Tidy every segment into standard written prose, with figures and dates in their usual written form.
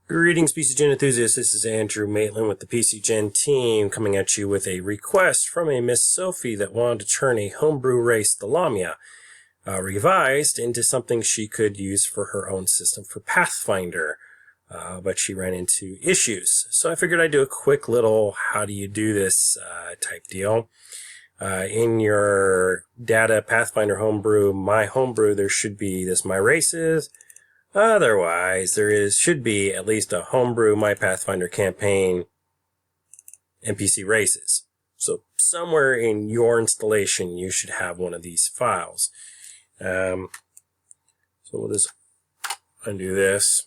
Greetings, PCGen enthusiasts. This is Andrew Maitland with the PCGen team coming at you with a request from a Miss Sophie that wanted to turn a homebrew race, the Lamia, revised into something she could use for her own system for Pathfinder. But she ran into issues. So I figured I'd do a quick little how do you do this type deal. In your data Pathfinder homebrew, my homebrew, there should be this my races. Otherwise, there should be at least a homebrew My Pathfinder campaign NPC races. So somewhere in your installation, you should have one of these files. So we'll just undo this.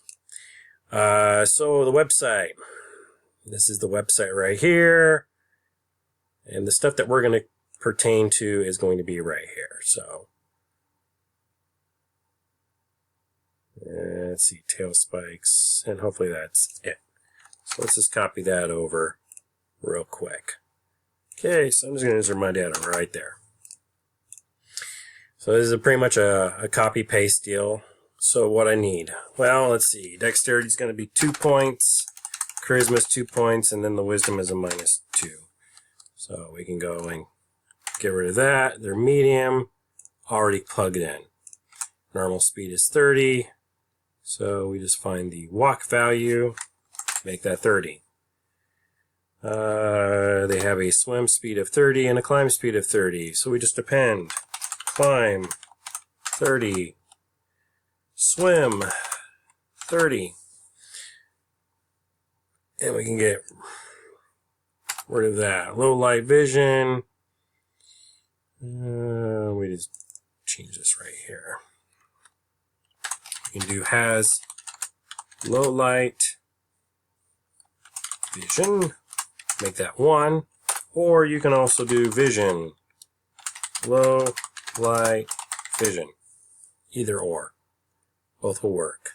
So the website. This is the website right here. And the stuff that we're going to pertain to is going to be right here. So let's see, tail spikes, and hopefully that's it. So let's just copy that over real quick. Okay, so I'm just going to insert my data right there. So this is pretty much a copy-paste deal. So what I need, well, let's see, dexterity is going to be 2 points, charisma is 2 points, and then the wisdom is a -2. So we can go and get rid of that. They're medium, already plugged in. Normal speed is 30. So we just find the walk value, make that 30. They have a swim speed of 30 and a climb speed of 30. So we just append climb 30, swim 30. And we can get rid of that. Low light vision. We just change this right here. You can do has low light vision, make that 1, or you can also do vision, low light vision, either or, both will work.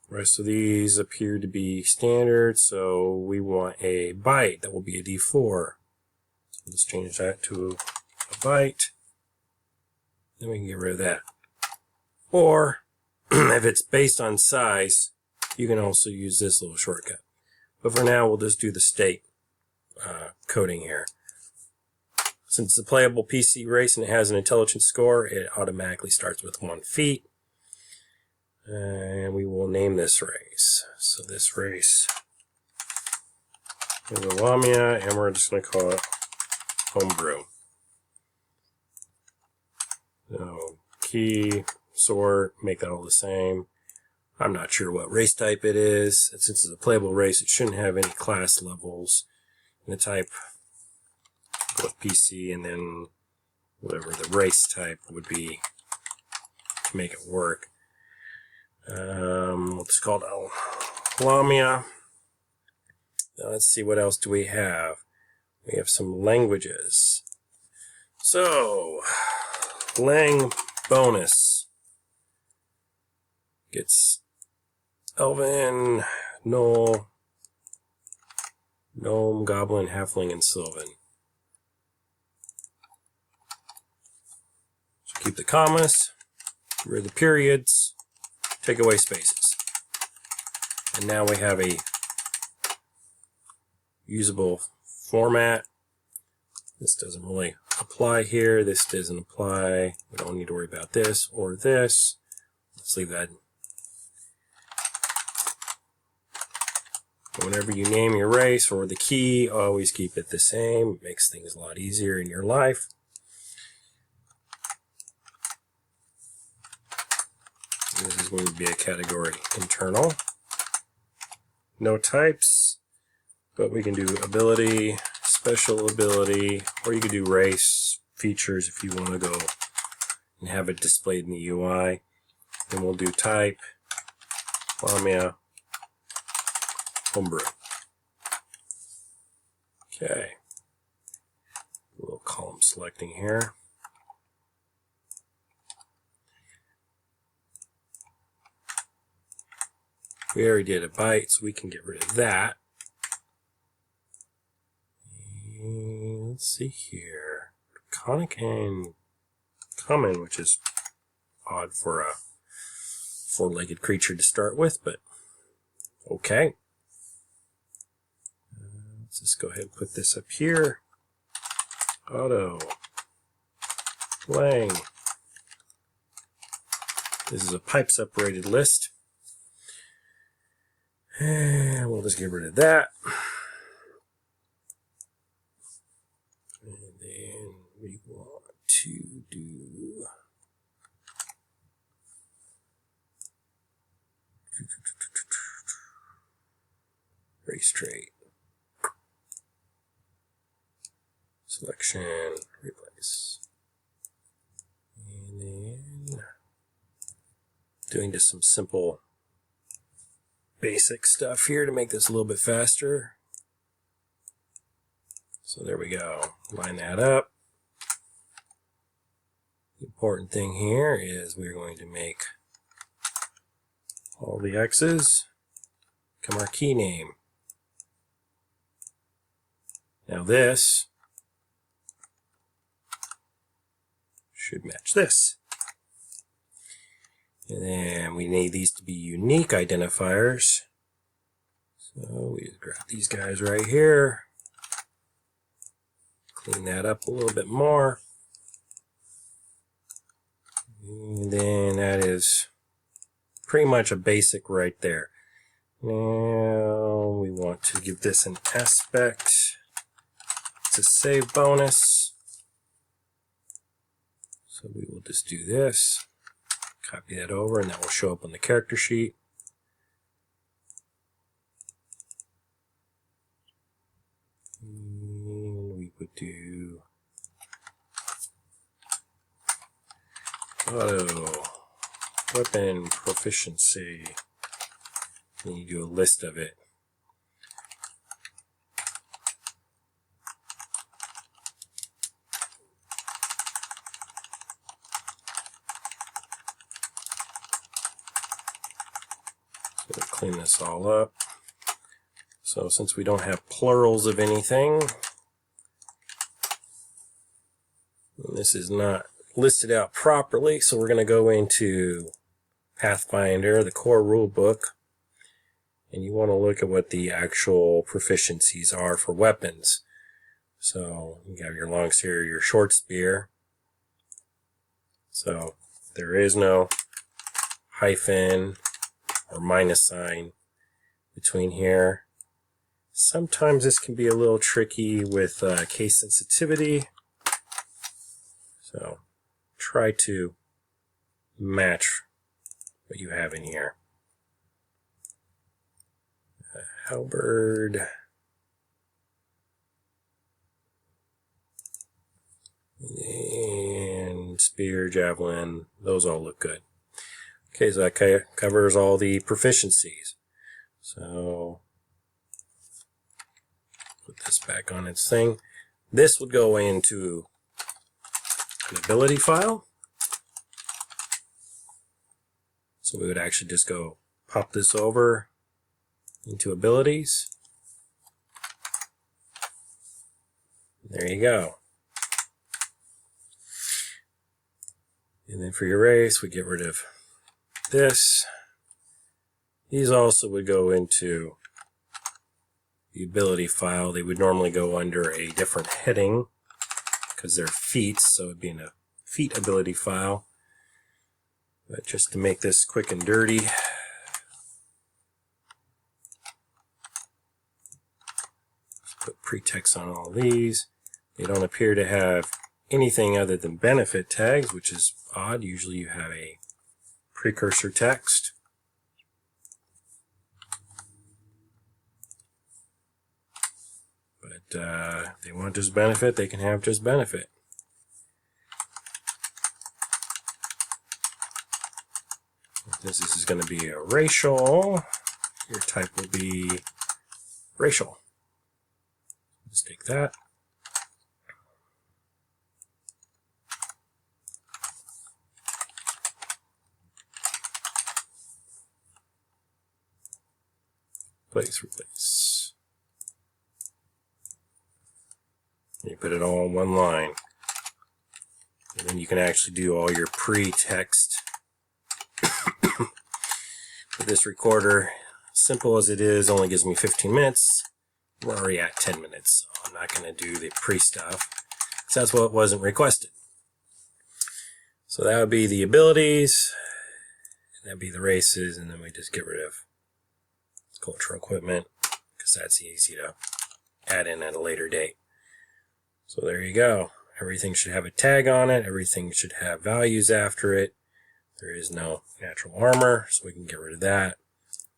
The rest of these appear to be standard, so we want a byte, that will be a D4. So let's change that to a byte, then we can get rid of that. Or, if it's based on size, you can also use this little shortcut. But for now, we'll just do the state coding here. Since it's a playable PC race and it has an intelligence score, it automatically starts with 1 feat. And we will name this race. So this race is a Lamia, and we're just going to call it homebrew. So, key, sort, make that all the same. I'm not sure what race type it is. Since it's a playable race, it shouldn't have any class levels. And the type, go with PC, and then whatever the race type would be to make it work. It's called Lamia. Now let's see, what else do we have? We have some languages. So, lang bonus gets Elven, Gnoll, Gnome, Goblin, Halfling, and Sylvan. So keep the commas, get rid of the periods, take away spaces. And now we have a usable format. This doesn't really apply here. This doesn't apply. We don't need to worry about this or this. Let's leave that. Whenever you name your race or the key, always keep it the same. It makes things a lot easier in your life. This is going to be a category internal. No types, but we can do ability, special ability, or you could do race features if you want to go and have it displayed in the UI. Then we'll do type, Lamia, homebrew. Okay. A little column selecting here. We already did a byte, so we can get rid of that. And let's see here. Draconic and common, which is odd for a four-legged creature to start with, but Okay. Let's just go ahead and put this up here. Auto. Playing. This is a pipe separated list. And we'll just get rid of that. And then we want to do race trait. Selection, replace. And then doing just some simple basic stuff here to make this a little bit faster. So there we go. Line that up. The important thing here is we're going to make all the X's become our key name. Now this should match this. And then we need these to be unique identifiers. So we just grab these guys right here. Clean that up a little bit more. And then that is pretty much a basic right there. Now we want to give this an aspect. It's a save bonus. So we will just do this. Copy that over and that will show up on the character sheet. And we would do auto weapon proficiency. And you do a list of it. So clean this all up. So since we don't have plurals of anything, and this is not listed out properly, so we're going to go into Pathfinder, the core rule book, and you want to look at what the actual proficiencies are for weapons. So you have your long spear, your short spear. So there is no hyphen or minus sign between here. Sometimes this can be a little tricky with case sensitivity. So try to match what you have in here. Halberd. And spear, javelin, those all look good. Okay, so that covers all the proficiencies. So put this back on its thing. This would go into an ability file. So we would actually just go pop this over into abilities. There you go. And then for your race, we get rid of this. These also would go into the ability file. They would normally go under a different heading because they're feats, so it would be in a feat ability file. But just to make this quick and dirty, put pretext on all these. They don't appear to have anything other than benefit tags, which is odd. Usually you have a precursor text. But if they want just benefit, they can have just benefit. This is going to be a racial. Your type will be racial. Let's take that. Place, replace. You put it all in one line. And then you can actually do all your pre-text. With this recorder, simple as it is, only gives me 15 minutes. We're already at 10 minutes, so I'm not going to do the pre-stuff, because that's what wasn't requested. So that would be the abilities, and that'd be the races, and then we just get rid of cultural equipment, because that's easy to add in at a later date. So there you go. Everything should have a tag on it. Everything should have values after it. There is no natural armor, so we can get rid of that.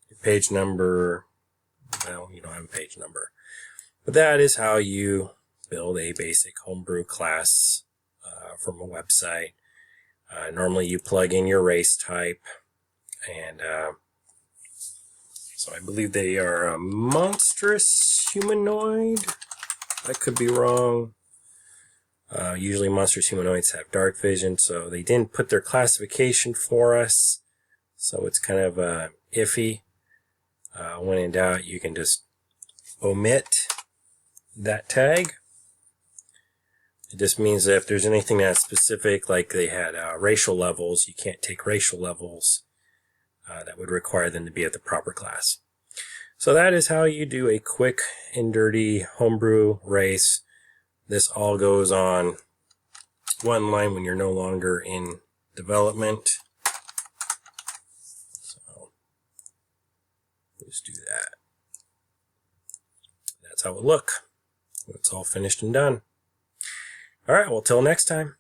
Your page number, well, you don't have a page number. But that is how you build a basic homebrew class from a website. Normally you plug in your race type, and so I believe they are a monstrous humanoid. I could be wrong. Usually monstrous humanoids have dark vision, so they didn't put their classification for us, so it's kind of iffy. When in doubt, you can just omit that tag. It just means that if there's anything that's specific, like they had racial levels, you can't take racial levels. That would require them to be at the proper class. So that is how you do a quick and dirty homebrew race. This all goes on one line when you're no longer in development. So let's do that. That's how it will look when it's all finished and done. All right, well, till next time.